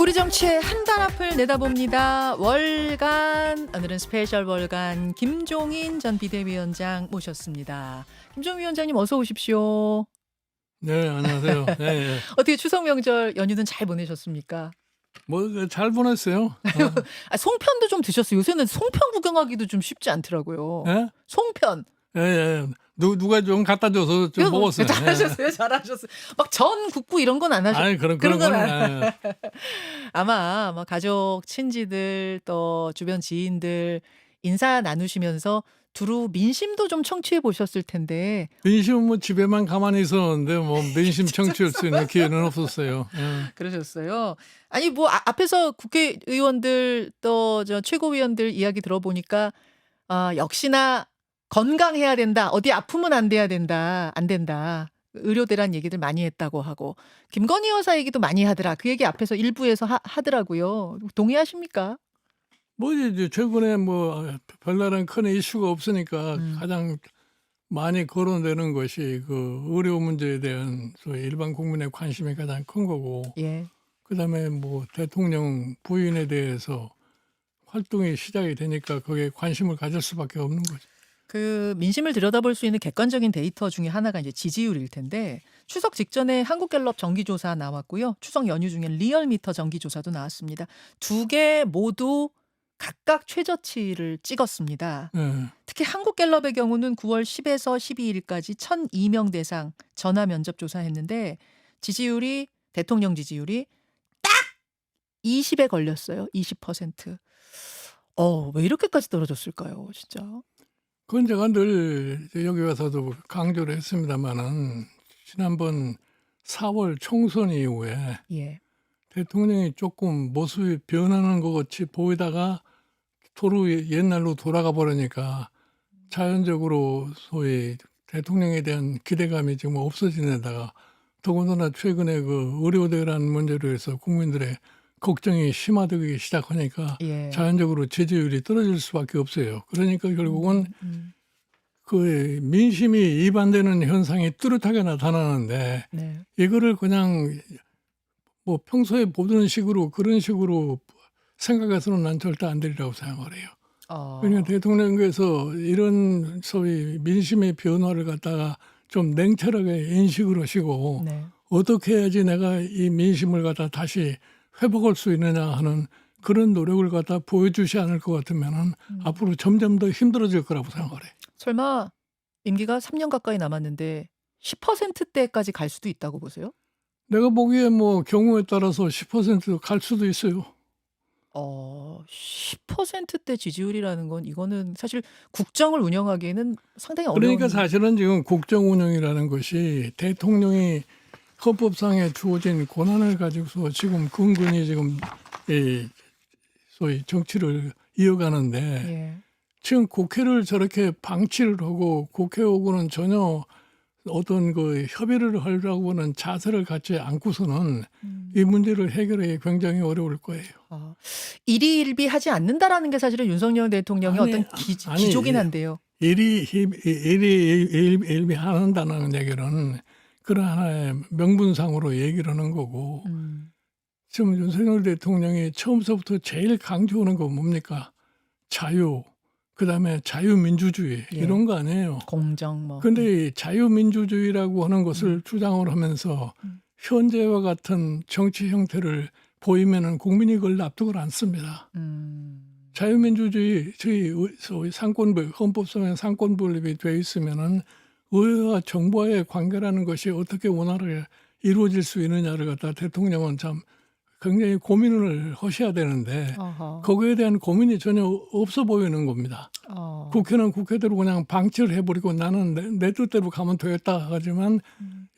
우리 정치의 한 달 앞을 내다봅니다. 월간, 오늘은 스페셜 월간 김종인 전 비대위원장 모셨습니다. 김종인 위원장님 어서 오십시오. 네, 안녕하세요. 네, 네. 어떻게 추석 명절 연휴는 잘 보내셨습니까? 뭐 잘 보냈어요. 송편도 좀 드셨어요. 요새는 송편 구경하기도 좀 쉽지 않더라고요. 예? 송편. 예, 예. 누가 좀 갖다 줘서 좀 먹었어요. 잘하셨어요. 잘하셨어요. 막 전 굽고 이런 건 안 예. 하셨어요. 아니 그런 건 건 안 아마 뭐 가족, 친지들 또 주변 지인들 인사 나누시면서 두루 민심도 좀 청취해 보셨을 텐데 민심은 뭐 집에만 가만히 있었는데 뭐 민심 청취할 수 있는 기회는 없었어요. 예. 그러셨어요. 아니 뭐 앞에서 국회의원들 또 저 최고위원들 이야기 들어보니까 역시나 건강해야 된다. 어디 아프면 안 돼야 된다. 안 된다. 의료대란 얘기들 많이 했다고 하고 김건희 여사 얘기도 많이 하더라. 그 얘기 앞에서 일부에서 하더라고요. 동의하십니까? 뭐 이제 최근에 뭐 별다른 큰 이슈가 없으니까 가장 많이 거론되는 것이 그 의료 문제에 대한 소위 일반 국민의 관심이 가장 큰 거고, 예. 그다음에 뭐 대통령 부인에 대해서 활동이 시작이 되니까 거기에 관심을 가질 수밖에 없는 거죠. 그 민심을 들여다볼 수 있는 객관적인 데이터 중에 하나가 이제 지지율일 텐데 추석 직전에 한국갤럽 정기조사 나왔고요. 추석 연휴 중에 리얼미터 정기조사도 나왔습니다. 두 개 모두 각각 최저치를 찍었습니다. 예. 특히 한국갤럽의 경우는 9월 10에서 12일까지 1,002명 대상 전화 면접 조사했는데 지지율이 대통령 지지율이 딱 20에 걸렸어요. 20%. 왜 이렇게까지 떨어졌을까요, 진짜? 그건 제가 늘 여기 와서도 강조를 했습니다마는 지난번 4월 총선 이후에 예. 대통령이 조금 모습이 변하는 것 같이 보이다가 도로 옛날로 돌아가 버리니까 자연적으로 소위 대통령에 대한 기대감이 지금 없어지는 데다가 더군다나 최근에 그 의료대란 문제로 해서 국민들의 걱정이 심화되기 시작하니까 예. 자연적으로 지지율이 떨어질 수밖에 없어요. 그러니까 결국은 그 민심이 이반되는 현상이 뚜렷하게 나타나는데 네. 이거를 그냥 뭐 평소에 보던 식으로 그런 식으로 생각해서는 난 절대 안 되리라고 생각을 해요. 그러니까 대통령께서 이런 소위 민심의 변화를 갖다가 좀 냉철하게 인식을 하시고 네. 어떻게 해야지 내가 이 민심을 갖다 다시 회복할 수 있느냐 하는 그런 노력을 갖다 보여주지 않을 것 같으면은 앞으로 점점 더 힘들어질 거라고 생각을 해요. 설마 임기가 3년 가까이 남았는데 10%대까지 갈 수도 있다고 보세요? 내가 보기에 뭐 경우에 따라서 10%갈 수도 있어요. 10%대 지지율이라는 건 이거는 사실 국정을 운영하기에는 상당히 어려운. 그러니까 사실은 지금 국정 운영이라는 것이 대통령이 헌법상에 주어진 권한을 가지고서 지금 근근히 지금 이 소위 정치를 이어가는데 예. 지금 국회를 저렇게 방치를 하고 국회하고는 전혀 어떤 그 협의를 하려고 하는 자세를 갖지 않고서는 이 문제를 해결하기 굉장히 어려울 거예요. 일희일비하지 않는다라는 게 사실은 윤석열 대통령의 아니, 어떤 기조긴 한데요. 일희일비한다는 얘기는 그런 하나의 명분상으로 얘기를 하는 거고 지금 윤석열 대통령이 처음서부터 제일 강조하는 건 뭡니까? 자유, 그다음에 자유민주주의 예. 이런 거 아니에요. 공정 뭐. 근데 이 자유민주주의라고 하는 것을 주장을 하면서 현재와 같은 정치 형태를 보이면은 국민이 그걸 납득을 안 씁니다. 자유민주주의, 저희 소위 상권부, 헌법상의 상권분립이 돼 있으면은 의회와 정부와의 관계라는 것이 어떻게 원활하게 이루어질 수 있느냐를 갖다 대통령은 참 굉장히 고민을 하셔야 되는데 거기에 대한 고민이 전혀 없어 보이는 겁니다. 국회는 국회대로 그냥 방치를 해버리고 나는 내 뜻대로 가면 되겠다 하지만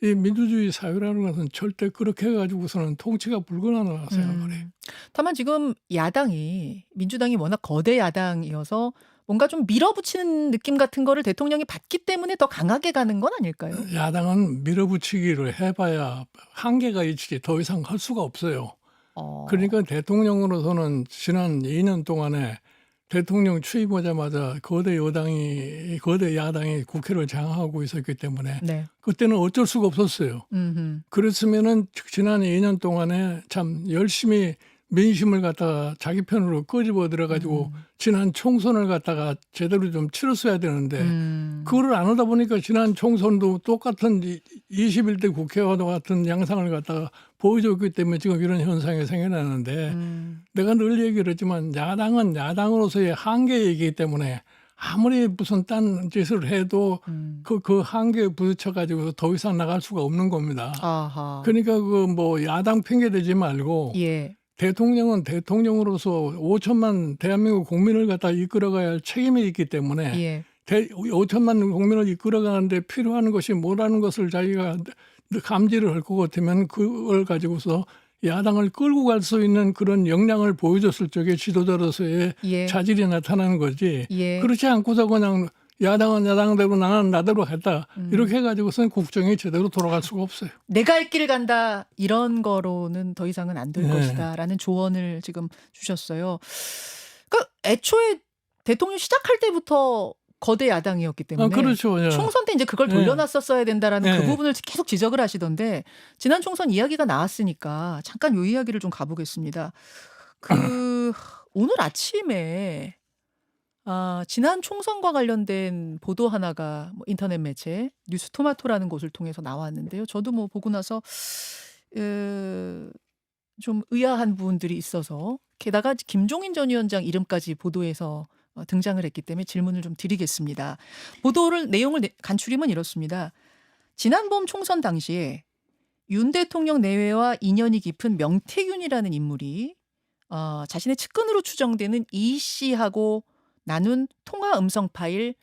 이 민주주의 사회라는 것은 절대 그렇게 해가지고서는 통치가 불가능하다고 생각을 해요. 다만 지금 야당이 민주당이 워낙 거대 야당이어서 뭔가 좀 밀어붙이는 느낌 같은 거를 대통령이 받기 때문에 더 강하게 가는 건 아닐까요? 야당은 밀어붙이기를 해봐야 한계가 있지 더 이상 할 수가 없어요. 그러니까 대통령으로서는 지난 2년 동안에 대통령 취임하자마자 거대 야당이 국회를 장악하고 있었기 때문에 네. 그때는 어쩔 수가 없었어요. 그랬으면은 지난 2년 동안에 참 열심히 민심을 갖다가 자기 편으로 끄집어 들어가지고 지난 총선을 갖다가 제대로 좀 치렀어야 되는데 그거를 안 하다 보니까 지난 총선도 똑같은 21대 국회와도 같은 양상을 갖다가 보여줬기 때문에 지금 이런 현상이 생겨나는데 내가 늘 얘기를 했지만 야당은 야당으로서의 한계이기 때문에 아무리 무슨 딴 짓을 해도 그 한계에 부딪혀가지고 더 이상 나갈 수가 없는 겁니다. 아하. 그러니까 그 뭐 야당 핑계 대지 말고 예. 대통령은 대통령으로서 5천만 대한민국 국민을 갖다 이끌어가야 할 책임이 있기 때문에 예. 5천만 국민을 이끌어가는데 필요한 것이 뭐라는 것을 자기가 감지를 할 것 같으면 그걸 가지고서 야당을 끌고 갈 수 있는 그런 역량을 보여줬을 적에 지도자로서의 예. 자질이 나타나는 거지. 예. 그렇지 않고서 그냥 야당은 야당대로 나는 나대로 했다. 이렇게 해가지고서는 국정이 제대로 돌아갈 수가 없어요. 내가 할 길 간다 이런 거로는 더 이상은 안 될 네. 것이다라는 조언을 지금 주셨어요. 그러니까 애초에 대통령 시작할 때부터 거대 야당이었기 때문에 그렇죠. 예. 총선 때 이제 그걸 네. 돌려놨었어야 된다라는 그 네. 부분을 계속 지적을 하시던데 지난 총선 이야기가 나왔으니까 잠깐 요 이야기를 좀 가보겠습니다. 오늘 아침에 지난 총선과 관련된 보도 하나가 뭐 인터넷 매체 뉴스토마토라는 곳을 통해서 나왔는데요. 저도 뭐 보고 나서 좀 의아한 부분들이 있어서 게다가 김종인 전 위원장 이름까지 보도에서 등장을 했기 때문에 질문을 좀 드리겠습니다. 내용을 간추리면 이렇습니다. 지난 봄 총선 당시에 윤 대통령 내외와 인연이 깊은 명태균이라는 인물이 자신의 측근으로 추정되는 이 씨하고 나눈 통화 음성 파일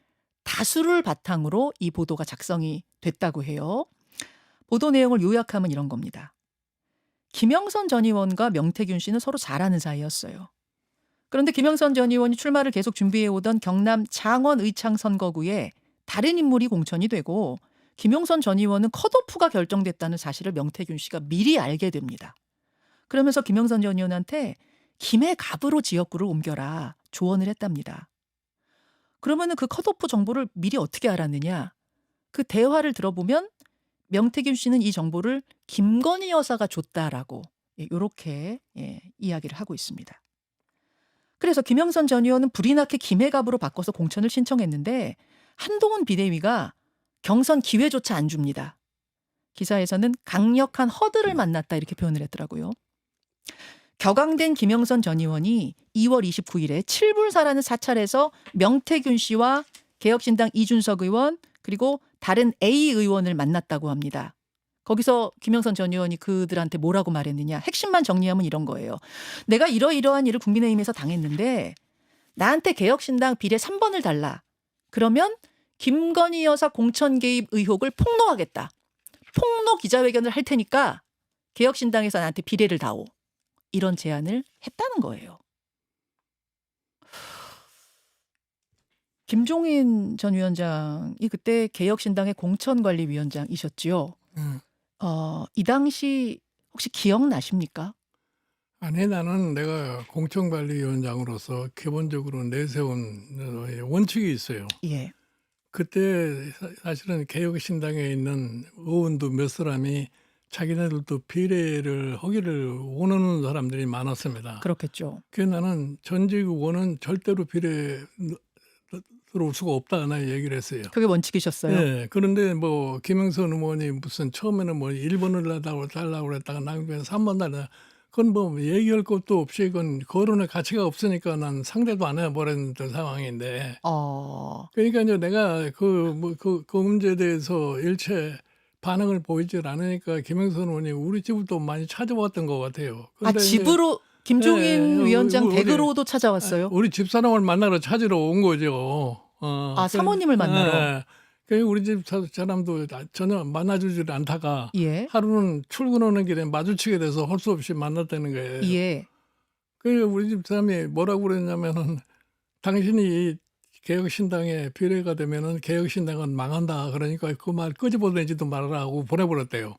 다수를 바탕으로 이 보도가 작성이 됐다고 해요. 보도 내용을 요약하면 이런 겁니다. 김영선 전 의원과 명태균 씨는 서로 잘 아는 사이였어요. 그런데 김영선 전 의원이 출마를 계속 준비해오던 경남 창원 의창 선거구에 다른 인물이 공천이 되고 김영선 전 의원은 컷오프가 결정됐다는 사실을 명태균 씨가 미리 알게 됩니다. 그러면서 김영선 전 의원한테 김해 갑으로 지역구를 옮겨라 조언을 했답니다. 그러면 그 컷오프 정보를 미리 어떻게 알았느냐? 그 대화를 들어보면 명태균 씨는 이 정보를 김건희 여사가 줬다라고 이렇게 이야기를 하고 있습니다. 그래서 김영선 전 의원은 불이 나게 김해갑으로 바꿔서 공천을 신청했는데 한동훈 비대위가 경선 기회조차 안 줍니다. 기사에서는 강력한 허들을 만났다 이렇게 표현을 했더라고요. 격앙된 김영선 전 의원이 2월 29일에 칠불사라는 사찰에서 명태균 씨와 개혁신당 이준석 의원 그리고 다른 A 의원을 만났다고 합니다. 거기서 김영선 전 의원이 그들한테 뭐라고 말했느냐. 핵심만 정리하면 이런 거예요. 내가 이러이러한 일을 국민의힘에서 당했는데 나한테 개혁신당 비례 3번을 달라. 그러면 김건희 여사 공천 개입 의혹을 폭로하겠다. 폭로 기자회견을 할 테니까 개혁신당에서 나한테 비례를 다오. 이런 제안을 했다는 거예요. 김종인 전 위원장이 그때 개혁신당의 공천관리위원장이셨지요. 이 당시 혹시 기억나십니까? 아니 나는 내가 공천관리위원장으로서 기본적으로 내세운 원칙이 있어요. 예. 그때 사실은 개혁신당에 있는 의원도 몇 사람이 자기네들도 비례를 하기를 원하는 사람들이 많았습니다. 그렇겠죠. 그래서 나는 전직 의원은 절대로 비례 들어올 수가 없다 나 얘기를 했어요. 그게 원칙이셨어요? 네. 그런데 뭐 김영선 의원이 무슨 처음에는 뭐 1번을 달라고 그랬다가 나중에 3번 달라. 그건 뭐 얘기할 것도 없이 그건 거론의 가치가 없으니까 난 상대도 안 해버렸던 상황인데. 그러니까 이제 내가 그 문제에 대해서 일체 반응을 보이질 않으니까 김영선 의원이 우리 집을 또 많이 찾아왔던 것 같아요. 근데 집으로 김종인 위원장 우리 댁으로도 찾아왔어요? 우리 집사람을 만나러 찾으러 온 거죠. 사모님을 만나러? 네. 그 우리 집 사람도 전혀 만나주질 않다가 예. 하루는 출근하는 길에 마주치게 돼서 할 수 없이 만났다는 거예요. 예. 그 우리 집 사람이 뭐라고 그랬냐면은 당신이 개혁신당에 비례가 되면은 개혁신당은 망한다. 그러니까 그 말 끄집어내지도 말아라 하고 보내버렸대요.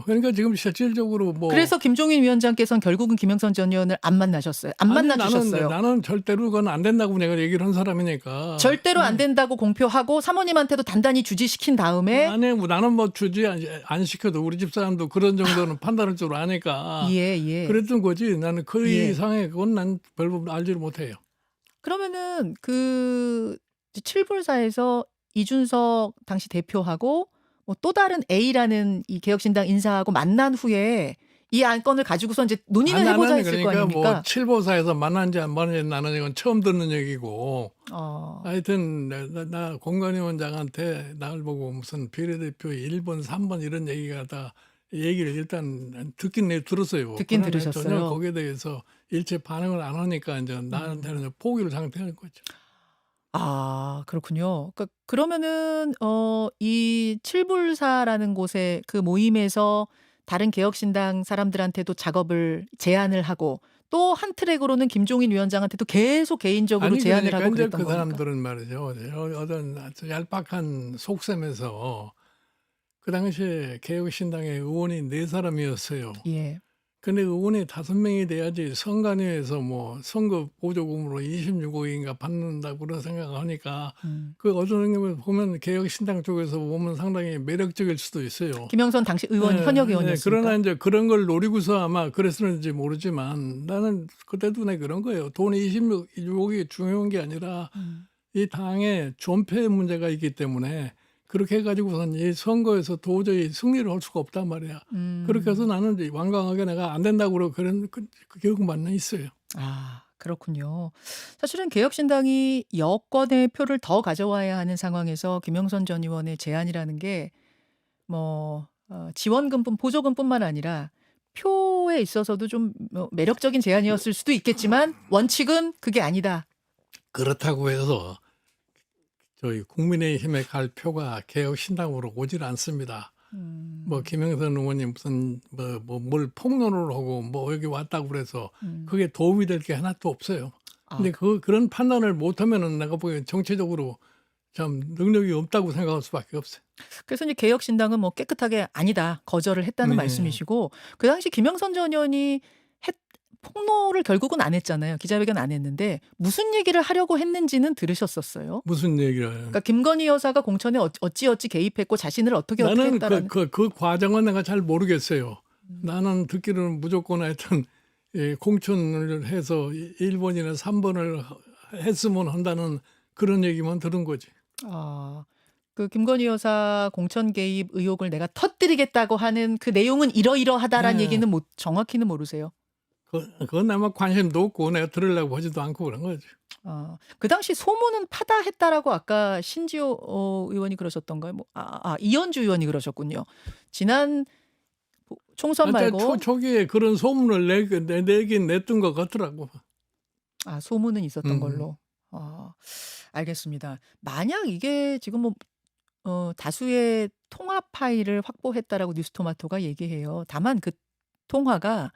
그러니까 지금 실질적으로 뭐 그래서 김종인 위원장께서는 결국은 김영선 전 의원을 안 만나셨어요. 안 아니, 만나주셨어요. 나는 절대로 그건 안 된다고 내가 얘기를 한 사람이니까. 절대로 안 된다고 공표하고 사모님한테도 단단히 주지시킨 다음에 아니, 나는 뭐 주지 안 시켜도 우리 집 사람도 그런 정도는 판단할 줄 아니까 예. 그랬던 거지. 나는 그 예. 이상의 그건 난 별로 알지를 못해요. 그러면은 그 칠불사에서 이준석 당시 대표하고 뭐 또 다른 A라는 이 개혁신당 인사하고 만난 후에 이 안건을 가지고서 이제 논의를 해보자 했을 거 그러니까 아닙니까? 뭐 칠보사에서 만난지 안 만난지 나는 이건 처음 듣는 얘기고. 어. 하여튼 나 공관위원장한테 나를 보고 무슨 비례대표 1번, 3번 이런 얘기가 다 얘기를 일단 듣긴 들었어요. 듣긴 그러나 들으셨어요. 전혀 거기에 대해서 일체 반응을 안 하니까 이제 나한테는 포기를 상태인 거죠. 아, 그렇군요. 그러면은 이 칠불사라는 곳에 그 모임에서 다른 개혁신당 사람들한테도 작업을 제안을 하고 또 한 트랙으로는 김종인 위원장한테도 계속 개인적으로 아니 제안을 그러니까 하고 이제 그랬던 그 겁니까? 사람들은 말이죠. 어떤 아주 얄팍한 속셈에서 그 당시에 개혁신당의 의원이 4사람이었어요. 예. 근데 의원이 5명이 돼야지 선관위에서 뭐 선거 보조금으로 26억인가 받는다고 그런 생각을 하니까 그 어떤 경우에 보면 개혁신당 쪽에서 보면 상당히 매력적일 수도 있어요. 김영선 당시 의원 현역 의원이었으니까. 그러나 이제 그런 걸 노리고서 아마 그랬었는지 모르지만 나는 그때도 내 그런 거예요. 돈 26억이 중요한 게 아니라 이 당에 존폐 문제가 있기 때문에 그렇게 해가지고선 이 선거에서 도저히 승리를 할 수가 없단 말이야. 그렇게 해서 나는 이제 완강하게 내가 안 된다고 그러고 그런 그 기억만은 있어요. 아, 그렇군요. 사실은 개혁신당이 여권의 표를 더 가져와야 하는 상황에서 김영선 전 의원의 제안이라는 게 뭐 지원금뿐 보조금뿐만 아니라 표에 있어서도 좀 매력적인 제안이었을 수도 있겠지만 원칙은 그게 아니다. 그렇다고 해서 저희 국민의힘에 갈 표가 개혁신당으로 오질 않습니다. 뭐 김영선 의원이 무슨 뭘 폭로를 하고 뭐 여기 왔다고 그래서 그게 도움이 될 게 하나도 없어요. 근데 그런 판단을 못하면은 내가 보기엔 정치적으로 참 능력이 없다고 생각할 수밖에 없어요. 그래서 이제 개혁신당은 뭐 깨끗하게 아니다 거절을 했다는 네. 말씀이시고 그 당시 김영선 전 의원이 폭로를 결국은 안 했잖아요. 기자회견 안 했는데 무슨 얘기를 하려고 했는지는 들으셨었어요. 무슨 얘기를? 그러니까 김건희 여사가 공천에 어찌 개입했고 자신을 어떻게 나는 했다라는. 그 과정은 내가 잘 모르겠어요. 나는 듣기로는 무조건 하여튼 공천을 해서 1번이나 3번을 했으면 한다는 그런 얘기만 들은 거지. 그 김건희 여사 공천 개입 의혹을 내가 터뜨리겠다고 하는 그 내용은 이러이러하다라는 네. 얘기는 정확히는 모르세요. 그건 아마 관심도 없고 내가 들으려고 하지도 않고 그런 거지. 그 당시 소문은 파다했다라고 아까 신지호 의원이 그러셨던가요? 이현주 의원이 그러셨군요. 지난 총선 말고 초기에 그런 소문을 내긴 냈던 것 같더라고. 소문은 있었던 걸로. 알겠습니다. 만약 이게 지금 뭐 다수의 통화 파일을 확보했다라고 뉴스토마토가 얘기해요. 다만 그 통화가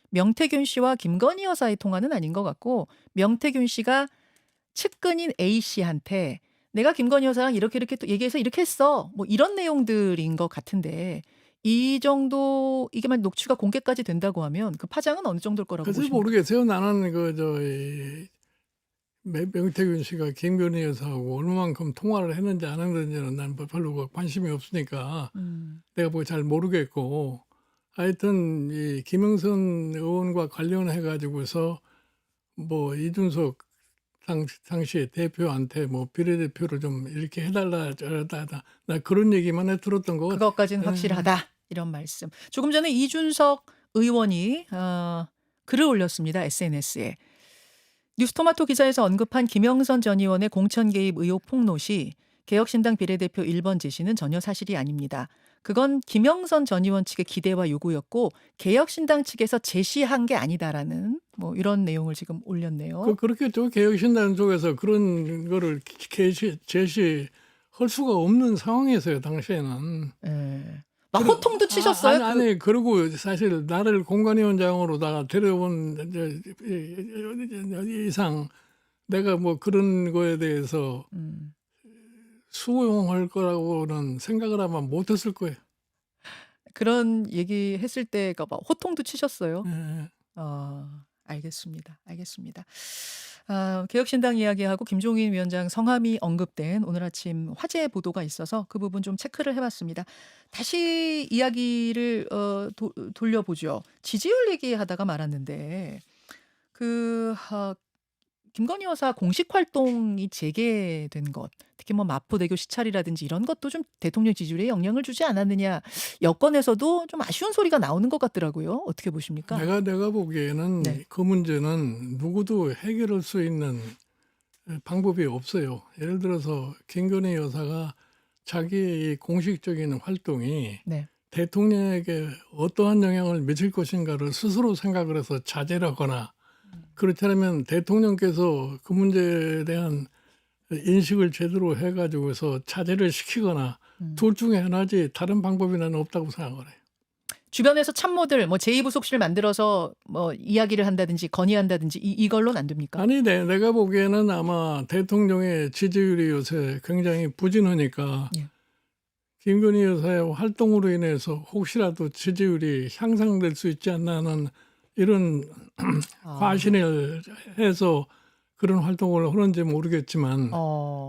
명태균 씨와 김건희 여사의 통화는 아닌 것 같고 명태균 씨가 측근인 A 씨한테 내가 김건희 여사랑 이렇게 또 얘기해서 이렇게 했어. 뭐 이런 내용들인 것 같은데 이 정도 이게 만 녹취가 공개까지 된다고 하면 그 파장은 어느 정도일 거라고 글쎄 보십니까? 모르겠어요. 나는 명태균 씨가 김건희 여사하고 얼마만큼 통화를 했는지 안 했는지는 난 별로 관심이 없으니까 내가 뭐 잘 모르겠고 하여튼 이 김영선 의원과 관련해 가지고서 뭐 이준석 당시 대표한테 뭐 비례대표를 좀 이렇게 해달라 저러다 나 그런 얘기만 해 들었던 거. 그것까지는 확실하다 이런 말씀. 조금 전에 이준석 의원이 글을 올렸습니다. SNS에. 뉴스토마토 기사에서 언급한 김영선 전 의원의 공천 개입 의혹 폭로 시 개혁신당 비례대표 1번 지시는 전혀 사실이 아닙니다. 그건 김영선 전 의원 측의 기대와 요구였고 개혁신당 측에서 제시한 게 아니다라는 뭐 이런 내용을 지금 올렸네요. 그렇겠죠. 개혁신당 쪽에서 그런 거를 제시할 수가 없는 상황이었어요. 당시에는. 네. 막 호통도 치셨어요? 아니 그리고 사실 나를 공관위원장으로다가 데려온 이상 내가 뭐 그런 거에 대해서 수용할 거라고는 생각을 아마 못했을 거예요. 그런 얘기했을 때가 막 호통도 치셨어요? 예. 알겠습니다. 알겠습니다. 개혁신당 이야기하고 김종인 위원장 성함이 언급된 오늘 아침 화제 보도가 있어서 그 부분 좀 체크를 해 봤습니다. 다시 이야기를 돌려보죠. 지지율 얘기하다가 말았는데 김건희 여사 공식 활동이 재개된 것, 특히 뭐 마포대교 시찰이라든지 이런 것도 좀 대통령 지지율에 영향을 주지 않았느냐. 여권에서도 좀 아쉬운 소리가 나오는 것 같더라고요. 어떻게 보십니까? 내가 보기에는 네. 그 문제는 누구도 해결할 수 있는 방법이 없어요. 예를 들어서 김건희 여사가 자기의 이 공식적인 활동이 네. 대통령에게 어떠한 영향을 미칠 것인가를 스스로 생각을 해서 자제를 하거나, 그렇지 않으면 대통령께서 그 문제에 대한 인식을 제대로 해가지고서 자제를 시키거나, 둘 중에 하나지 다른 방법이 나는 없다고 생각을 해요. 주변에서 참모들 뭐 제2부속실 만들어서 뭐 이야기를 한다든지 건의한다든지 이걸로는 안 됩니까? 아니, 내가 보기에는 아마 대통령의 지지율이 요새 굉장히 부진하니까 예. 김건희 여사의 활동으로 인해서 혹시라도 지지율이 향상될 수 있지 않나 하는 이런 과신을 해서 그런 활동을 하는지 모르겠지만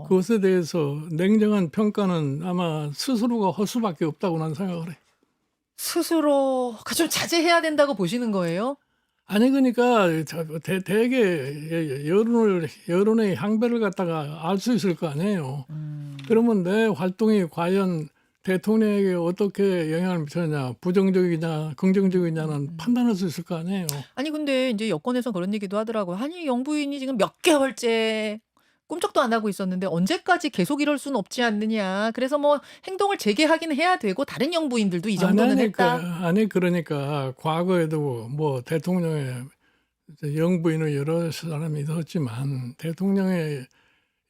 그것에 대해서 냉정한 평가는 아마 스스로가 할 수밖에 없다고 난 생각을 해. 스스로가 좀 자제해야 된다고 보시는 거예요? 아니, 그러니까 대개 여론의 향배를 갖다가 알 수 있을 거 아니에요. 그러면 내 활동이 과연 대통령에게 어떻게 영향을 미쳤느냐, 부정적이냐 긍정적이냐는 판단할 수 있을 거 아니에요. 아니 근데 이제 여권에서 그런 얘기도 하더라고요. 아니 영부인이 지금 몇 개월째 꿈쩍도 안 하고 있었는데 언제까지 계속 이럴 수는 없지 않느냐. 그래서 뭐 행동을 재개하긴 해야 되고 다른 영부인들도 이 정도는 했다. 아니, 그러니까 과거에도 뭐 대통령의 영부인을 여러 사람이 있었지만 대통령의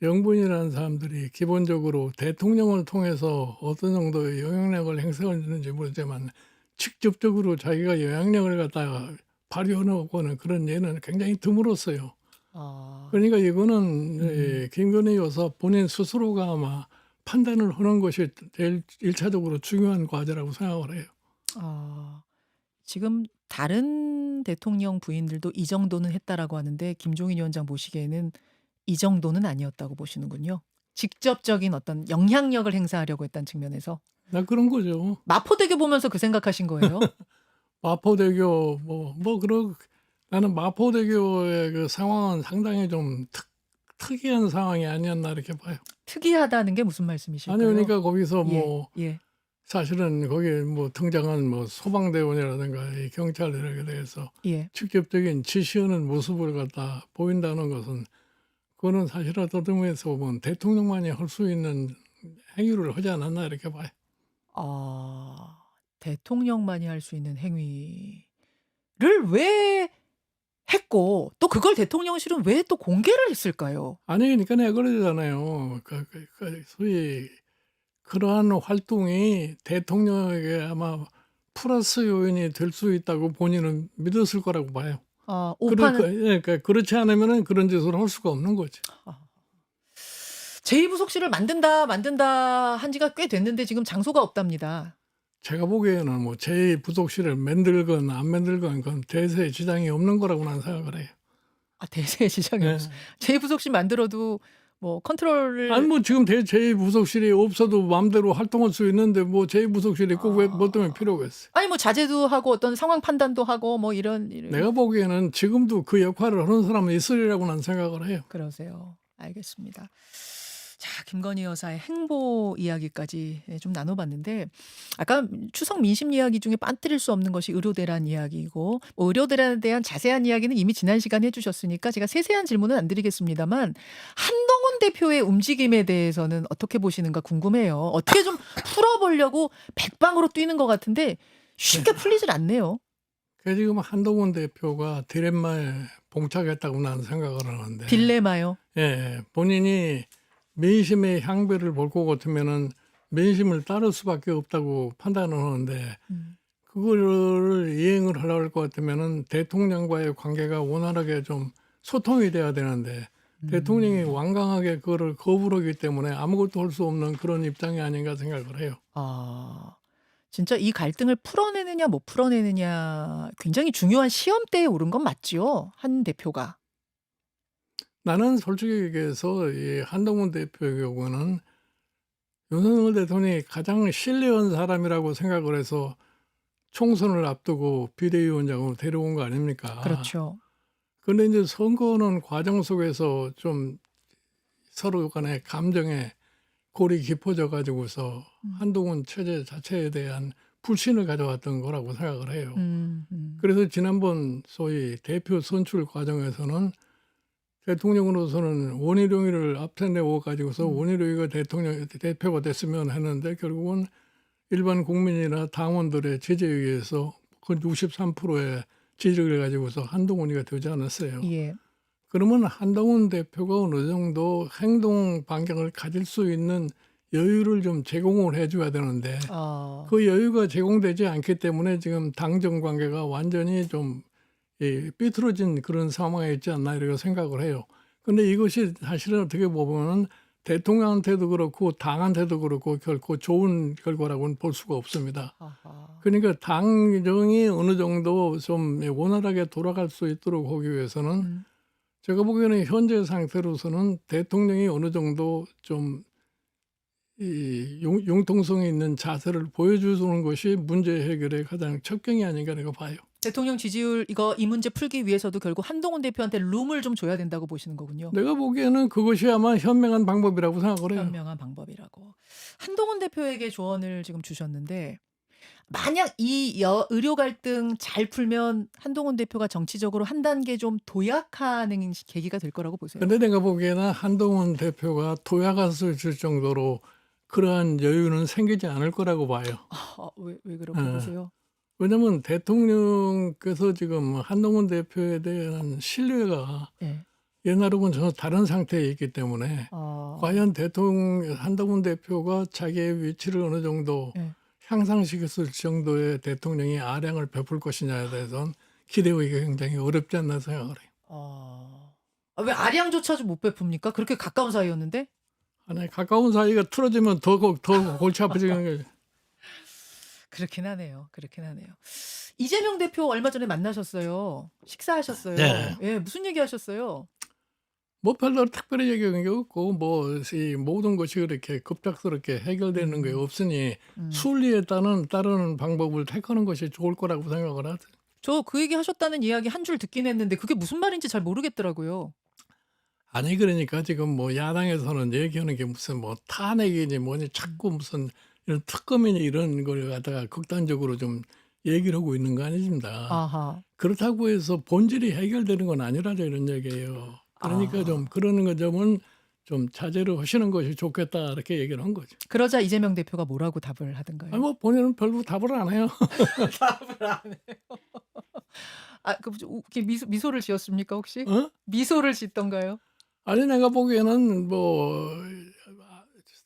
영부인이라는 사람들이 기본적으로 대통령을 통해서 어떤 정도의 영향력을 행사하는지 모르지만 직접적으로 자기가 영향력을 갖다가 발휘하는 그런 예는 굉장히 드물었어요. 그러니까 이거는 김건희 여사 본인 스스로가 아마 판단을 하는 것이 제일 1차적으로 중요한 과제라고 생각을 해요. 지금 다른 대통령 부인들도 이 정도는 했다라고 하는데 김종인 위원장 보시기에는 이 정도는 아니었다고 보시는군요. 직접적인 어떤 영향력을 행사하려고 했다는 측면에서. 나 그런 거죠. 마포대교 보면서 그 생각하신 거예요? 마포대교 나는 마포대교의 그 상황은 상당히 좀 특이한 상황이 아니었나 이렇게 봐요. 특이하다는 게 무슨 말씀이실까요? 아니, 그러니까 거기서 예. 사실은 거기 뭐 등장한 뭐 소방대원이라든가 이 경찰들에 대해서 예. 직접적인 지시하는 모습을 갖다 보인다는 것은 그거는 사실은 어떤 의미에서 보면 대통령만이 할 수 있는 행위를 하지 않았나 이렇게 봐요. 대통령만이 할 수 있는 행위를 왜 했고 또 그걸 대통령실은 왜 또 공개를 했을까요? 아니, 그러니까 내가 그러잖아요. 소위 그러한 활동이 대통령에게 아마 플러스 요인이 될 수 있다고 본인은 믿었을 거라고 봐요. 그러니까 그렇지 않으면 그런 짓을 할 수가 없는 거지. 제2부속실을 만든다 한 지가 꽤 됐는데 지금 장소가 없답니다. 제가 보기에는 뭐 제2부속실을 만들건 안 만들건 그건 대세에 지장이 없는 거라고 난 생각을 해요. 대세에 지장이 네. 없어. 제2부속실 만들어도 뭐 컨트롤을 아니 뭐 지금 제2부속실이 없어도 마음대로 활동할 수 있는데 뭐 제2부속실이 꼭 왜 뭐 때문에 필요가 있어요. 아니 뭐 자제도 하고 어떤 상황 판단도 하고 뭐 이런 내가 보기에는 지금도 그 역할을 하는 사람은 있으리라고 난 생각을 해요. 그러세요. 알겠습니다. 자, 김건희 여사의 행보 이야기까지 좀 나눠봤는데 아까 추석 민심 이야기 중에 빠뜨릴 수 없는 것이 의료대란 이야기이고 뭐 의료대란에 대한 자세한 이야기는 이미 지난 시간에 해주셨으니까 제가 세세한 질문은 안 드리겠습니다만 한동훈 대표의 움직임에 대해서는 어떻게 보시는가 궁금해요. 어떻게 좀 풀어보려고 백방으로 뛰는 것 같은데 쉽게 풀리질 않네요. 그래서 지금 한동훈 대표가 딜레마에 봉착했다고 나는 생각을 하는데. 딜레마요? 예, 본인이 민심의 향배를 볼 것 같으면은 민심을 따를 수밖에 없다고 판단을 하는데 그거를 이행을 하려고 할 것 같으면은 대통령과의 관계가 원활하게 좀 소통이 돼야 되는데 대통령이 완강하게 그거를 거부하기 때문에 아무것도 할 수 없는 그런 입장이 아닌가 생각을 해요. 진짜 이 갈등을 풀어내느냐 못 풀어내느냐 굉장히 중요한 시험대에 오른 건 맞지요? 한 대표가. 나는 솔직히 얘기해서 이 한동훈 대표의 경우는 윤석열 대통령이 가장 신뢰한 사람이라고 생각을 해서 총선을 앞두고 비대위원장으로 데려온 거 아닙니까? 그렇죠. 그런데 이제 선거는 과정 속에서 좀 서로 간의 감정에 골이 깊어져 가지고서 한동훈 체제 자체에 대한 불신을 가져왔던 거라고 생각을 해요. 그래서 지난번 소위 대표 선출 과정에서는 대통령으로서는 원희룡이를 앞에 내어 가지고서 원희룡이가 대표가 됐으면 했는데 결국은 일반 국민이나 당원들의 지지에 의해서 그 63%의 지지를 가지고서 한동훈이가 되지 않았어요. 예. 그러면 한동훈 대표가 어느 정도 행동 반경을 가질 수 있는 여유를 좀 제공을 해줘야 되는데 그 여유가 제공되지 않기 때문에 지금 당정 관계가 완전히 좀 삐뚤어진 그런 상황에 있지 않나 이렇게 생각을 해요. 근데 이것이 사실은 어떻게 보면은 대통령한테도 그렇고 당한테도 그렇고 결코 좋은 결과라고는 볼 수가 없습니다. 그러니까 당정이 어느 정도 좀 원활하게 돌아갈 수 있도록 하기 위해서는 제가 보기에는 현재 상태로서는 대통령이 어느 정도 좀 이 융통성이 있는 자세를 보여주는 것이 문제 해결의 가장 첩경이 아닌가 내가 봐요. 대통령 지지율 이 문제 풀기 위해서도 결국 한동훈 대표한테 룸을 좀 줘야 된다고 보시는 거군요. 내가 보기에는 그것이 아마 현명한 방법이라고 생각을 해요. 현명한 방법이라고. 한동훈 대표에게 조언을 지금 주셨는데 만약 이 의료 갈등 잘 풀면 한동훈 대표가 정치적으로 한 단계 좀 도약하는 계기가 될 거라고 보세요. 근데 내가 보기에는 한동훈 대표가 도약할 줄 정도로 그러한 여유는 생기지 않을 거라고 봐요. 왜 그렇게 보세요? 왜냐하면 대통령께서 지금 한동훈 대표에 대한 신뢰가 네. 옛날하고는 전혀 다른 상태에 있기 때문에 과연 한동훈 대표가 자기의 위치를 어느 정도 네. 향상시켰을 정도의 대통령이 아량을 베풀 것이냐에 대해서는 기대하기가 굉장히 어렵지 않나 생각을 해요. 왜 아량조차도 못 베풉니까? 그렇게 가까운 사이였는데? 아니, 가까운 사이가 틀어지면 더 골치 아파지는 거죠. 그렇긴 하네요. 이재명 대표 얼마 전에 만나셨어요. 식사하셨어요. 네. 예, 무슨 얘기 하셨어요? 뭐 별로 특별히 얘기한 게 없고 뭐 이 모든 것이 그렇게 급작스럽게 해결되는 게 없으니 순리에 따르는 방법을 택하는 것이 좋을 거라고 생각을 하죠. 저 그 얘기 하셨다는 이야기 한 줄 듣긴 했는데 그게 무슨 말인지 잘 모르겠더라고요. 아니 그러니까 지금 뭐 야당에서는 얘기하는 게 무슨 뭐 탄핵이니 뭐니 자꾸 무슨 이런 특검이니 이런 걸 갖다가 극단적으로 좀 얘기를 하고 있는 거 아닙니다. 아하. 그렇다고 해서 본질이 해결되는 건 아니라죠 이런 얘기예요. 그러니까 좀 그러는 거 점은 좀 자제를 하시는 것이 좋겠다 이렇게 얘기를 한 거죠. 그러자 이재명 대표가 뭐라고 답을 하던가요? 아니 뭐 본인은 별로 답을 안 해요. 답을 안 해요. 이렇게 미소를 지었습니까 혹시? 어? 미소를 짓던가요? 아니 내가 보기에는 뭐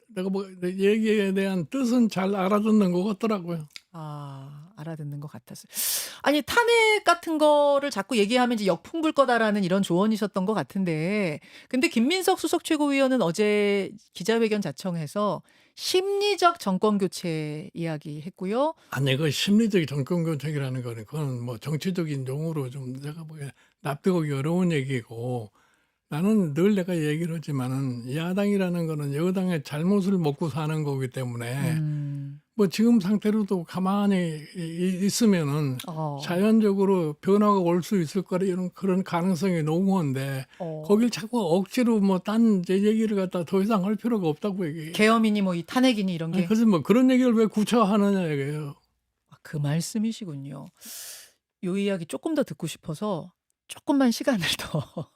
내가 뭐 얘기에 대한 뜻은 잘 알아듣는 것 같더라고요. 알아듣는 것 같았어요. 아니 탄핵 같은 거를 자꾸 얘기하면 이제 역풍 불 거다라는 이런 조언이셨던 것 같은데 근데 김민석 수석 최고위원은 어제 기자회견 자청해서 심리적 정권 교체 이야기했고요. 아니 그 심리적 정권 교체라는 거는 그건 뭐 정치적인 용어로 좀 내가 보기에 납득하기 어려운 얘기고 나는 늘 내가 얘기를 하지만은 야당이라는 거는 여당의 잘못을 먹고 사는 거기 때문에 뭐 지금 상태로도 가만히 있으면은 자연적으로 변화가 올 수 있을 거라 이런 그런 가능성이 농후한데 거길 자꾸 억지로 뭐 딴 얘기를 갖다 더 이상 할 필요가 없다고 얘기해요. 계엄이니 뭐 이 탄핵이니 이런 게. 그래서 뭐 그런 얘기를 왜 구차하느냐 이거예요. 그 말씀이시군요. 요 이야기 조금 더 듣고 싶어서 조금만 시간을 더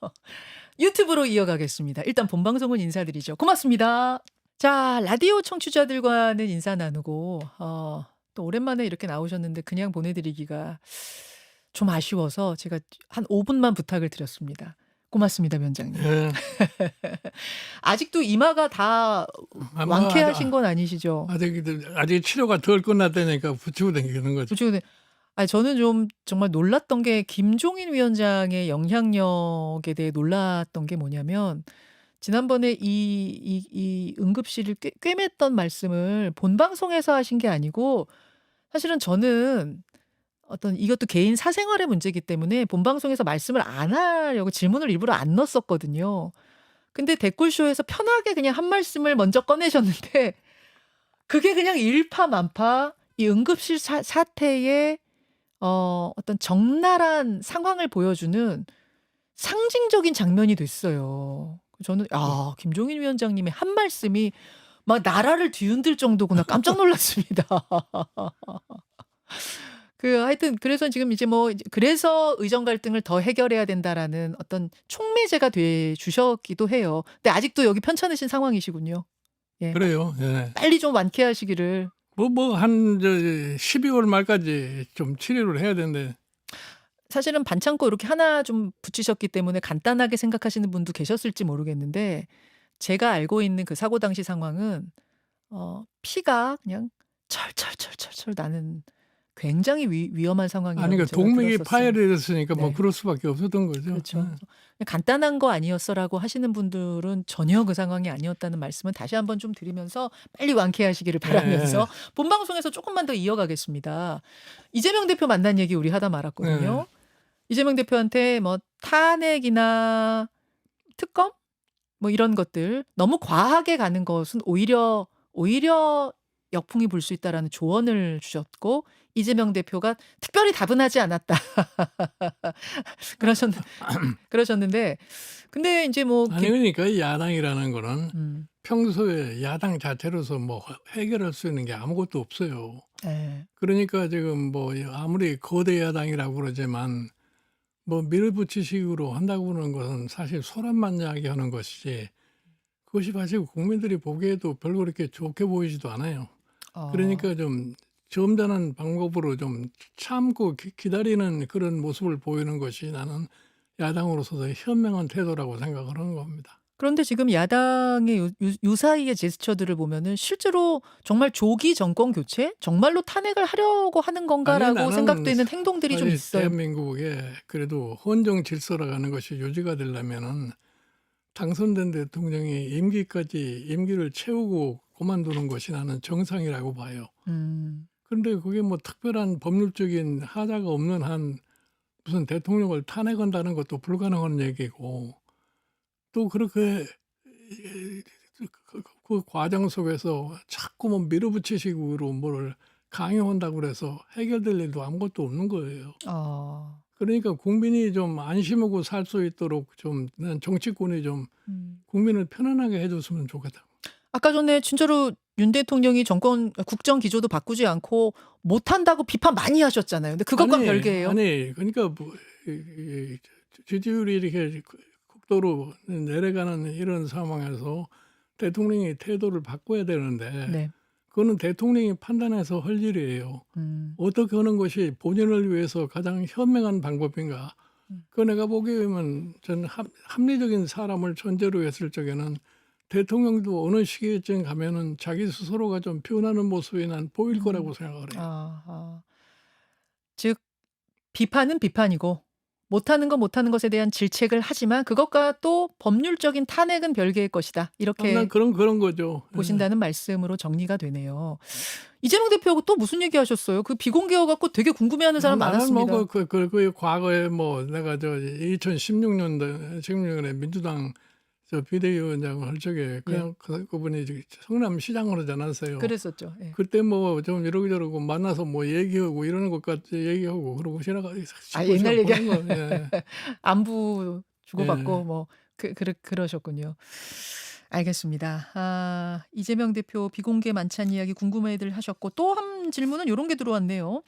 유튜브로 이어가겠습니다. 일단 본방송은 인사드리죠. 고맙습니다. 자, 라디오 청취자들과는 인사 나누고 또 오랜만에 이렇게 나오셨는데 그냥 보내드리기가 좀 아쉬워서 제가 한 5분만 부탁을 드렸습니다. 고맙습니다, 위원장님. 예. 아직도 이마가 다 완쾌하신 건 아니시죠? 아직 치료가 덜 끝났다니까 붙이고 다니는 거죠. 저는 좀 정말 놀랐던 게 김종인 위원장의 영향력에 대해 놀랐던 게 뭐냐면 지난번에 이 응급실을 꿰맸던 말씀을 본방송에서 하신 게 아니고 사실은 저는 이것도 개인 사생활의 문제이기 때문에 본방송에서 말씀을 안 하려고 질문을 일부러 안 넣었었거든요. 근데 댓글쇼에서 편하게 그냥 한 말씀을 먼저 꺼내셨는데 그게 그냥 일파만파 이 응급실 사태의 어떤 적나라한 상황을 보여주는 상징적인 장면이 됐어요. 저는 김종인 위원장님의 한 말씀이 막 나라를 뒤흔들 정도구나 깜짝 놀랐습니다. 하여튼 그래서 지금 이제 그래서 의정 갈등을 더 해결해야 된다라는 어떤 촉매제가 돼 주셨기도 해요. 근데 아직도 여기 편찮으신 상황이시군요. 예. 그래요. 예. 빨리 좀 완쾌하시기를. 한 12월 말까지 좀 치료를 해야 되는데. 사실은 반창고 이렇게 하나 좀 붙이셨기 때문에 간단하게 생각하시는 분도 계셨을지 모르겠는데 제가 알고 있는 그 사고 당시 상황은 피가 그냥 철철철철철 나는 굉장히 위험한 상황이라고 아니, 제가 동맥이 들었었어요. 파열됐으니까 네. 그럴 수밖에 없었던 거죠. 그렇죠. 예. 그래서 간단한 거 아니었어라고 하시는 분들은 전혀 그 상황이 아니었다는 말씀은 다시 한번 좀 드리면서 빨리 완쾌하시기를 바라면서 본방송에서 조금만 더 이어가겠습니다. 이재명 대표 만난 얘기 우리 하다 말았거든요. 이재명 대표한테 탄핵이나 특검 이런 것들 너무 과하게 가는 것은 오히려 역풍이 불 수 있다라는 조언을 주셨고 이재명 대표가 특별히 답은 하지 않았다. 그러셨는데 근데 이제 아니, 그러니까 이 야당이라는 거는 음. 평소에 야당 자체로서 해결할 수 있는 게 아무것도 없어요. 예. 그러니까 지금 아무리 거대 야당이라고 그러지만 밀어붙이식으로 한다고 하는 것은 사실 소란만장하게 하는 것이지 그것이 사실 국민들이 보기에도 별로 그렇게 좋게 보이지도 않아요. 그러니까 좀 점잖은 방법으로 좀 참고 기다리는 그런 모습을 보이는 것이 나는 야당으로서도 현명한 태도라고 생각을 하는 겁니다. 그런데 지금 야당의 유사이의 제스처들을 보면은 실제로 정말 조기 정권 교체? 정말로 탄핵을 하려고 하는 건가라고 나는 생각되는 행동들이 좀 사실 있어요. 대한민국에 그래도 헌정 질서라고 하는 것이 유지가 되려면은 당선된 대통령이 임기를 채우고 그만두는 것이 나는 정상이라고 봐요. 그런데 그게 특별한 법률적인 하자가 없는 한 무슨 대통령을 탄핵한다는 것도 불가능한 얘기고 또 그렇게 그 과정 속에서 자꾸 밀어붙이식으로 뭐를 강요한다고 그래서 해결될 일도 아무것도 없는 거예요. 그러니까 국민이 좀 안심하고 살 수 있도록 난 정치권이 좀 국민을 편안하게 해줬으면 좋겠다. 아까 전에 진짜로 윤 대통령이 국정 기조도 바꾸지 않고 못한다고 비판 많이 하셨잖아요. 근데 그것과 별개예요. 아니, 그러니까 지지율이 이렇게 극도로 내려가는 이런 상황에서 대통령이 태도를 바꿔야 되는데 네. 그거는 대통령이 판단해서 할 일이에요. 어떻게 하는 것이 본인을 위해서 가장 현명한 방법인가. 그 내가 보기에는 저는 합리적인 사람을 전제로 했을 적에는 대통령도 어느 시기쯤 가면은 자기 스스로가 좀 변하는 모습이 난 보일 거라고 생각을 해요. 즉 비판은 비판이고 못하는 것에 대한 질책을 하지만 그것과 또 법률적인 탄핵은 별개의 것이다. 이렇게 난 그런 거죠. 보신다는 말씀으로 정리가 되네요. 이재명 대표하고 또 무슨 얘기하셨어요? 그 비공개여 갖고 되게 궁금해하는 사람 많았습니다. 그 과거에 내가 2016년에 민주당 비대위원장을 할 적에 그냥 그분이 성남시장으로 전화했어요. 그랬었죠. 예. 그때 좀 이러고 만나서 얘기하고 이러는 것까지 얘기하고 그러고 지나가. 옛날 얘기. 예. 안부 주고받고 그러셨군요. 알겠습니다. 이재명 대표 비공개 만찬 이야기 궁금해들 하셨고 또 한 질문은 이런 게 들어왔네요.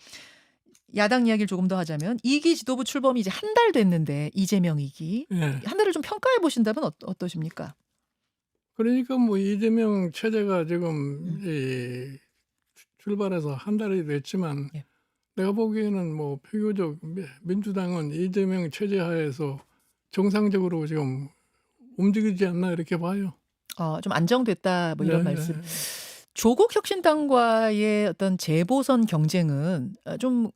야당 이야기를 조금 더 하자면 2기 지도부 출범이 이제 한 달 됐는데 이재명 2기 한 달을 좀 평가해 보신다면 어떠십니까? 그러니까 이재명 체제가 지금 출발해서 한 달이 됐지만 내가 보기에는 비교적 민주당은 이재명 체제 하에서 정상적으로 지금 움직이지 않나 이렇게 봐요. 좀 안정됐다 이런 말씀. 조국 혁신당과의 어떤 재보선 경쟁은 좀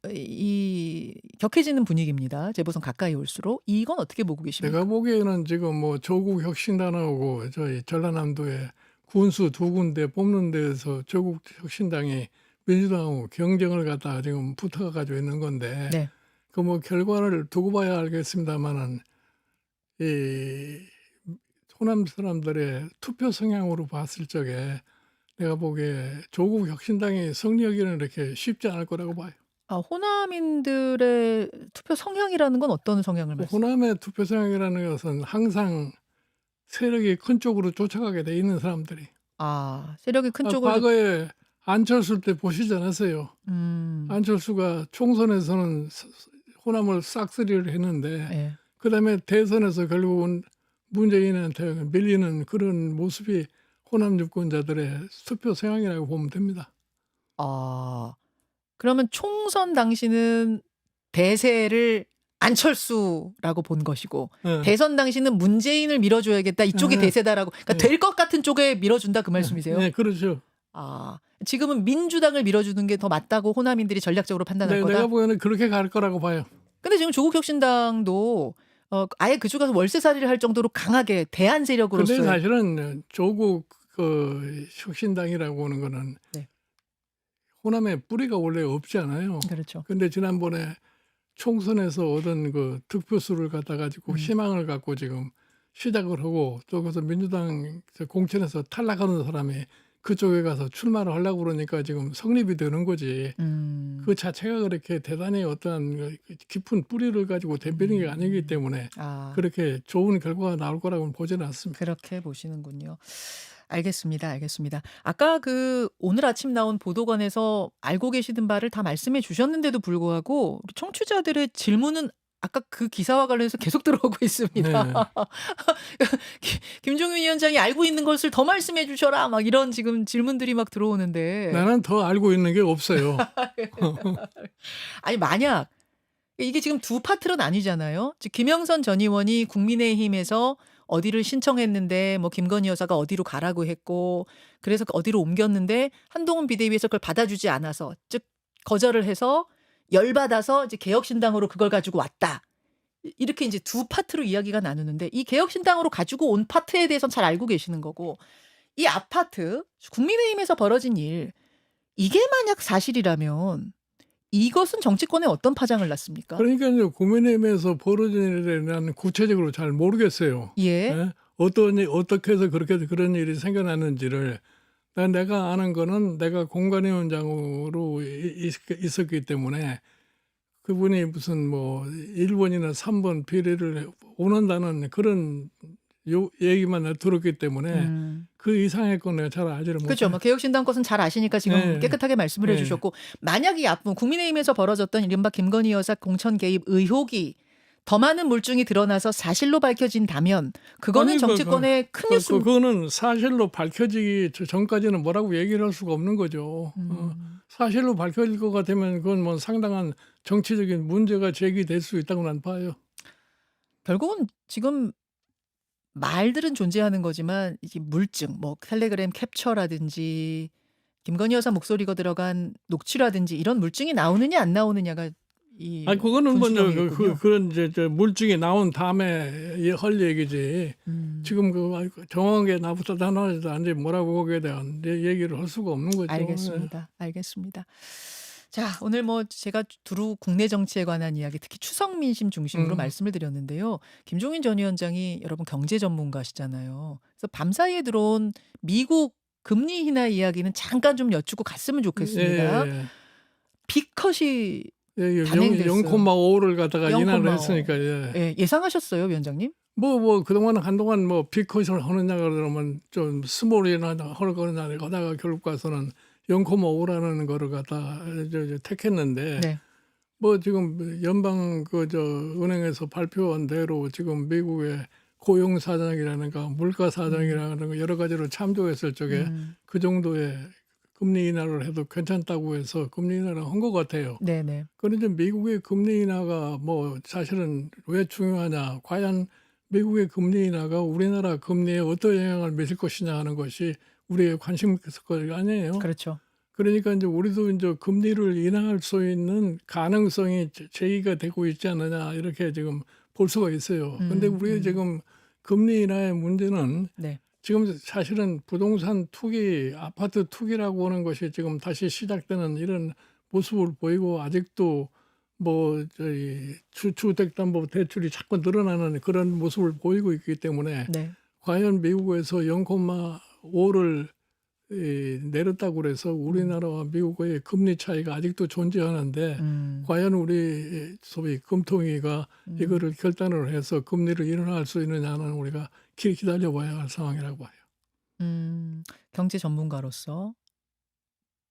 격해지는 분위기입니다. 재보선 가까이 올수록. 이건 어떻게 보고 계십니까? 내가 보기에는 지금 조국 혁신당하고 저희 전라남도에 군수 2군데 뽑는 데에서 조국 혁신당이 민주당하고 경쟁을 갖다가 지금 붙어가지고 있는 건데 네. 그 뭐 결과를 두고 봐야 알겠습니다만은 이 호남 사람들의 투표 성향으로 봤을 적에 내가 보기에 조국 혁신당이 승리하기는 이렇게 쉽지 않을 거라고 봐요. 아, 호남인들의 투표 성향이라는 건 어떤 성향을 말씀? 호남의 투표 성향이라는 것은 항상 세력이 큰 쪽으로 쫓아가게 돼 있는 사람들이. 아, 세력이 큰 쪽을 과거에 안철수 때 보시지 않았어요. 안철수가 총선에서는 호남을 싹쓸이를 했는데 예. 그다음에 대선에서 결국은 문재인한테 밀리는 그런 모습이 호남 유권자들의 투표 성향이라고 보면 됩니다. 아, 그러면 총선 당시는 대세를 안철수라고 본 것이고 예. 대선 당시는 문재인을 밀어줘야겠다 이쪽이 예. 대세다라고, 그러니까 예. 될 것 같은 쪽에 밀어준다 그 말씀이세요? 네, 그렇죠. 아, 지금은 민주당을 밀어주는 게 더 맞다고 호남인들이 전략적으로 판단할 네, 거다. 내가 보기에는 그렇게 갈 거라고 봐요. 근데 지금 조국혁신당도 아예 그쪽에서 월세살이를 할 정도로 강하게 대안 근데 세력으로서의 사실은 조국 그 혁신당이라고 하는 거는 네. 호남에 뿌리가 원래 없지 않아요. 그렇죠. 근데 지난번에 총선에서 얻은 그 득표수를 갖다 가지고 희망을 갖고 지금 시작을 하고 또 그래서 민주당 공천에서 탈락하는 사람이 그쪽에 가서 출마를 하려고 그러니까 지금 성립이 되는 거지. 그 자체가 그렇게 대단히 어떠한 깊은 뿌리를 가지고 덤비는 게 아니기 때문에 아, 그렇게 좋은 결과가 나올 거라고는 보지는 않습니다. 그렇게 보시는군요. 알겠습니다. 알겠습니다. 아까 그 오늘 아침 나온 보도관에서 알고 계시던 바를 다 말씀해 주셨는데도 불구하고 우리 청취자들의 질문은 아까 그 기사와 관련해서 계속 들어오고 있습니다. 네. 김종윤 위원장이 알고 있는 것을 더 말씀해 주셔라 막 이런 지금 질문들이 막 들어오는데 나는 더 알고 있는 게 없어요. 아니 만약 이게 지금 두 파트로 나뉘잖아요. 즉 김영선 전 의원이 국민의힘에서 어디를 신청했는데 뭐 김건희 여사가 어디로 가라고 했고 그래서 어디로 옮겼는데 한동훈 비대위에서 그걸 받아주지 않아서 즉 거절을 해서 열받아서 이제 개혁신당으로 그걸 가지고 왔다. 이렇게 이제 두 파트로 이야기가 나누는데 이 개혁신당으로 가지고 온 파트에 대해서는 잘 알고 계시는 거고 이 앞파트 국민의힘에서 벌어진 일 이게 만약 사실이라면 이것은 정치권에 어떤 파장을 낳습니까? 그러니까 이제 국민의힘에서 벌어진 일에 나는 구체적으로 잘 모르겠어요. 예. 예? 어떻게 해서 그렇게 그런 일이 생겨났는지를 내가 아는 거는 내가 공관위원장으로 있었기 때문에 그분이 무슨 뭐 1번이나 3번 비례를 원한다는 그런 얘기만 들었기 때문에 그 이상의 건 내가 잘 알지를 못해요. 그렇죠. 뭐 개혁신당 것은 잘 아시니까 지금 네. 깨끗하게 말씀을 네. 해주셨고 만약 이 앞분 국민의힘에서 벌어졌던 이른바 김건희 여사 공천 개입 의혹이 더 많은 물증이 드러나서 사실로 밝혀진다면 그거는 아니, 정치권의 큰 뉴스. 그거는 사실로 밝혀지기 전까지는 뭐라고 얘기를 할 수가 없는 거죠. 사실로 밝혀질 것 같으면 그건 뭐 상당한 정치적인 문제가 제기될 수 있다고 난 봐요. 결국은 지금 말들은 존재하는 거지만 이게 물증, 뭐 텔레그램 캡처라든지 김건희 여사 목소리가 들어간 녹취라든지 이런 물증이 나오느냐 안 나오느냐가 이 아니 그거는 뭐 분수령이겠군요. 그런 이제 물증이 나온 다음에 할 얘기지. 지금 그 정확하게 나부터 단언하지도 않지 뭐라고 거기에 대한 얘기를 할 수가 없는 거죠. 알겠습니다. 알겠습니다. 자, 오늘 뭐 제가 두루 국내 정치에 관한 이야기, 특히 추석 민심 중심으로 말씀을 드렸는데요. 김종인 전 위원장이 여러분 경제 전문가시잖아요. 그래서 밤사이에 들어온 미국 금리 인하 이야기는 잠깐 좀 여쭙고 갔으면 좋겠습니다. 예. 빅컷이 예, 단행됐어요. 0,5를 갖다가 0,5. 인하를 했으니까 예. 예상하셨어요, 위원장님? 뭐 그동안 한동안 뭐 빅컷을 하느냐 그러면 좀 스몰이나 할 거느냐 하다가 결국 가서는 0,5라는 거를 갖다 택했는데 네. 뭐 지금 연방 은행에서 발표한 대로 지금 미국의 고용 사정이라든가 물가 사정이라든가 여러 가지로 참조했을 적에 그 정도의 금리 인하를 해도 괜찮다고 해서 금리 인하를 한 것 같아요. 네네. 그런데 미국의 금리 인하가 뭐 사실은 왜 중요하냐? 과연 미국의 금리 인하가 우리나라 금리에 어떤 영향을 미칠 것이냐 하는 것이 우리의 관심 거 아니에요. 그렇죠. 그러니까 이제 우리도 이제 금리를 인하할 수 있는 가능성이 제기가 되고 있지 않느냐 이렇게 지금 볼 수가 있어요. 근데 우리가 지금 금리 인하의 문제는 네. 지금 사실은 부동산 투기, 아파트 투기라고 하는 것이 지금 다시 시작되는 이런 모습을 보이고 아직도 뭐 저희 주택담보 대출이 자꾸 늘어나는 그런 모습을 보이고 있기 때문에 네. 과연 미국에서 0,5를 내렸다고 그래서 우리나라와 미국의 금리 차이가 아직도 존재하는데 과연 우리 소위 금통위가 이거를 결단을 해서 금리를 인하할 수 있느냐는 우리가 기다려봐야 할 상황이라고 봐요. 경제 전문가로서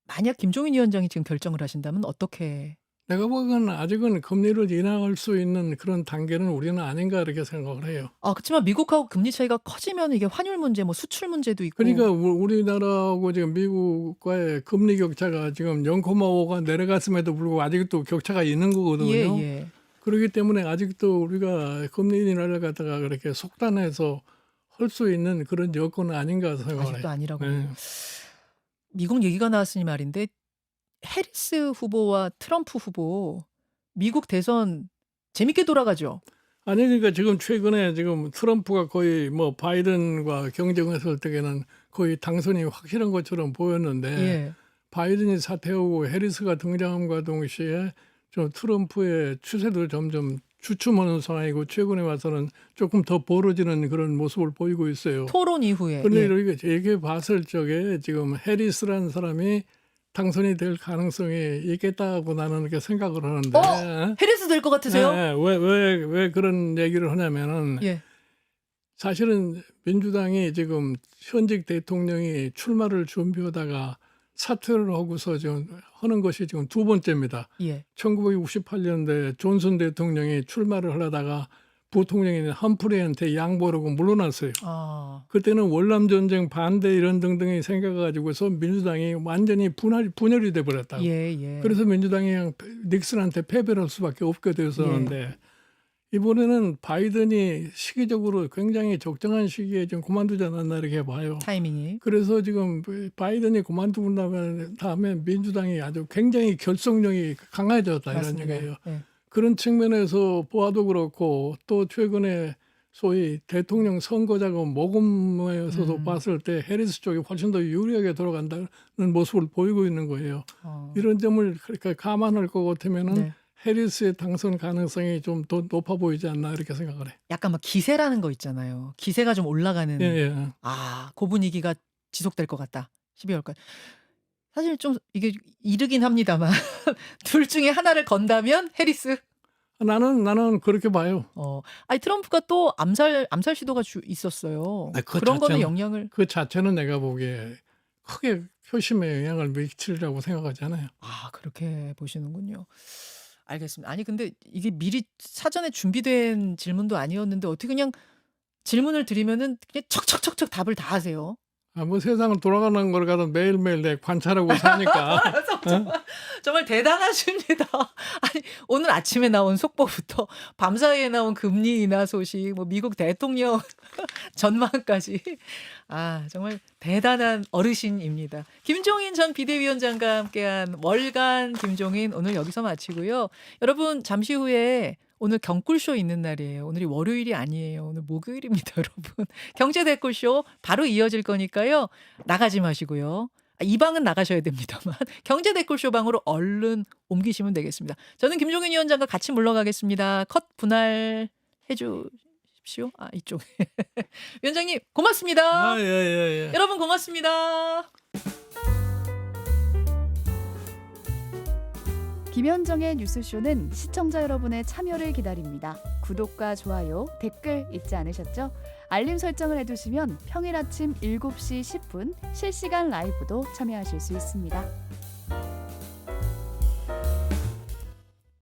만약 김종인 위원장이 지금 결정을 하신다면 어떻게? 내가 보기에는 아직은 금리를 인하할 수 있는 그런 단계는 우리는 아닌가 이렇게 생각을 해요. 그렇지만 미국하고 금리 차이가 커지면 이게 환율 문제, 뭐 수출 문제도 있고. 그러니까 우리나라하고 지금 미국과의 금리 격차가 지금 0,5가 내려갔음에도 불구하고 아직도 격차가 있는 거거든요. 예. 그렇기 때문에 아직도 우리가 금리 인하를 갖다가 그렇게 속단해서 할 수 있는 그런 여건은 아닌가 생각을 아직도 해요. 아니라고. 네. 미국 얘기가 나왔으니 말인데 해리스 후보와 트럼프 후보 미국 대선 재밌게 돌아가죠. 아니 그러니까 지금 최근에 지금 트럼프가 거의 뭐 바이든과 경쟁했을 때에는 거의 당선이 확실한 것처럼 보였는데 예. 바이든이 사퇴하고 해리스가 등장함과 동시에 좀 트럼프의 추세도 점점 주춤하는 상황이고 최근에 와서는 조금 더 벌어지는 그런 모습을 보이고 있어요. 토론 이후에. 그런데 예. 이렇게 봤을 적에 지금 해리스라는 사람이 당선이 될 가능성이 있겠다고 나는 이렇게 생각을 하는데. 해리스 될 것 같으세요? 네, 왜 그런 얘기를 하냐면은 예. 사실은 민주당이 지금 현직 대통령이 출마를 준비하다가 사퇴를 하고서 지금 하는 것이 지금 두 번째입니다. 예. 1968년대 존슨 대통령이 출마를 하려다가 부통령인 험프리한테 양보하고 물러났어요. 그때는 월남 전쟁 반대 이런 등등이 생겨가지고서 민주당이 완전히 분열이 돼 버렸다고. 예. 그래서 민주당이 그냥 닉슨한테 패배를 할 수밖에 없게 되었었는데 이번에는 바이든이 시기적으로 굉장히 적정한 시기에 좀 그만두지 않았나 이렇게 봐요. 타이밍이. 그래서 지금 바이든이 그만두고 나면 다음에 민주당이 아주 굉장히 결속력이 강해졌다 맞습니다. 이런 얘기예요. 예. 그런 측면에서 보아도 그렇고 또 최근에 소위 대통령 선거 작업 모금에서도 봤을 때 해리스 쪽이 훨씬 더 유리하게 돌아간다는 모습을 보이고 있는 거예요. 이런 점을 그렇게 감안할 것 같으면은 네. 해리스의 당선 가능성이 좀 더 높아 보이지 않나 이렇게 생각을 해. 약간 막 기세라는 거 있잖아요. 기세가 좀 올라가는. 예. 그 분위기가 지속될 것 같다. 12월까지. 사실 좀 이게 이르긴 합니다만 둘 중에 하나를 건다면 해리스. 나는 그렇게 봐요. 아니 트럼프가 또 암살 시도가 있었어요. 그런 거는 영향을. 그 자체는 내가 보기에 크게 표심에 영향을 미치리라고 생각하지 않아요. 그렇게 보시는군요. 알겠습니다. 아니 근데 이게 미리 사전에 준비된 질문도 아니었는데 어떻게 그냥 질문을 드리면은 그냥 척척척척 답을 다 하세요. 뭐 세상을 돌아가는 걸 가서 매일매일 내 관찰하고 사니까. 정말 대단하십니다. 아니 오늘 아침에 나온 속보부터 밤사이에 나온 금리 인하 소식, 뭐 미국 대통령 전망까지 정말 대단한 어르신입니다. 김종인 전 비대위원장과 함께한 월간 김종인 오늘 여기서 마치고요. 여러분 잠시 후에 오늘 경꿀쇼 있는 날이에요. 오늘이 월요일이 아니에요. 오늘 목요일입니다, 여러분. 경제 댓글쇼 바로 이어질 거니까요. 나가지 마시고요. 이 방은 나가셔야 됩니다만 경제 댓글쇼 방으로 얼른 옮기시면 되겠습니다. 저는 김종인 위원장과 같이 물러가겠습니다. 컷 분할 해주십시오. 이쪽에. 위원장님 고맙습니다. 예. 여러분 고맙습니다. 김현정의 뉴스쇼는 시청자 여러분의 참여를 기다립니다. 구독과 좋아요, 댓글 잊지 않으셨죠? 알림 설정을 해두시면 평일 아침 7시 10분 실시간 라이브도 참여하실 수 있습니다.